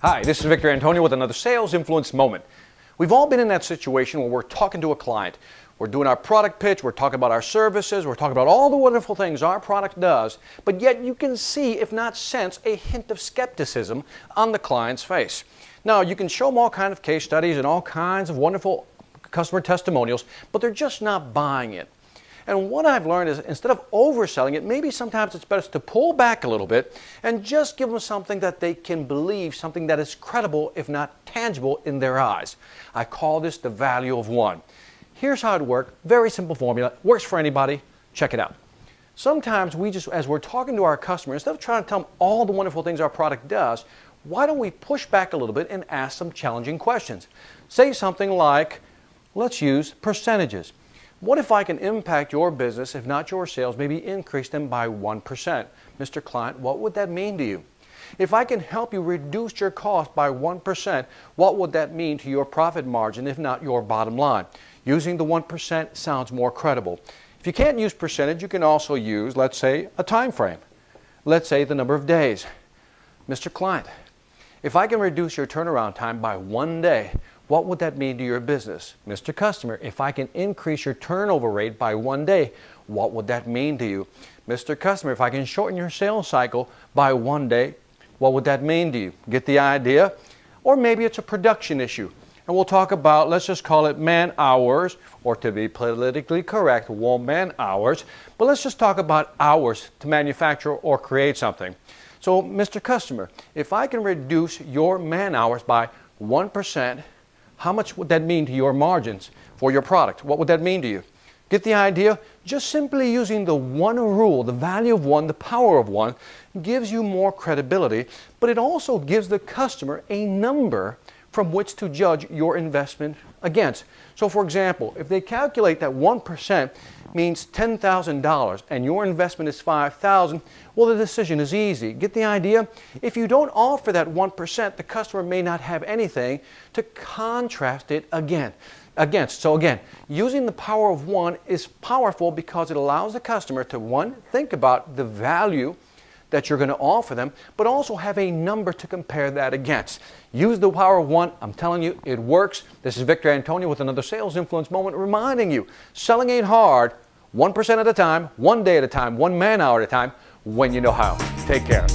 Hi, this is Victor Antonio with another Sales Influence Moment. We've all been in that situation where we're talking to a client. We're doing our product pitch, we're talking about our services, we're talking about all the wonderful things our product does, but yet you can see, if not sense, a hint of skepticism on the client's face. Now, you can show them all kinds of case studies and all kinds of wonderful customer testimonials, but they're just not buying it. And what I've learned is instead of overselling it, maybe sometimes it's best to pull back a little bit and just give them something that they can believe, something that is credible, if not tangible, in their eyes. I call this the value of one. Here's how it works. Very simple formula. Works for anybody. Check it out. Sometimes we just, as we're talking to our customer, instead of trying to tell them all the wonderful things our product does, why don't we push back a little bit and ask some challenging questions? Say something like, let's use percentages. What if I can impact your business, if not your sales, maybe increase them by 1%? Mr. Client, what would that mean to you? If I can help you reduce your cost by 1%, what would that mean to your profit margin, if not your bottom line? Using the 1% sounds more credible. If you can't use percentage, you can also use, let's say, a time frame. Let's say the number of days. Mr. Client, if I can reduce your turnaround time by 1 day, what would that mean to your business? Mr. Customer, if I can increase your turnover rate by 1 day, what would that mean to you? Mr. Customer, if I can shorten your sales cycle by 1 day, what would that mean to you? Get the idea? Or maybe it's a production issue. And we'll talk about, let's just call it man hours, or to be politically correct, man hours. But let's just talk about hours to manufacture or create something. So, Mr. Customer, if I can reduce your man hours by 1%, how much would that mean to your margins for your product? What would that mean to you? Get the idea? Just simply using the one rule, the value of one, the power of one, gives you more credibility, but it also gives the customer a number from which to judge your investment against. So for example, if they calculate that 1% means $10,000 and your investment is $5,000, well, the decision is easy. Get the idea? If you don't offer that 1%, the customer may not have anything to contrast it against. So again, using the power of one is powerful because it allows the customer to, one, think about the value that you're going to offer them, but also have a number to compare that against. Use the power of one. I'm telling you, it works. This is Victor Antonio with another Sales Influence Moment, reminding you, selling ain't hard. 1% at a time, 1 day at a time, 1 man hour at a time, when you know how. Take care.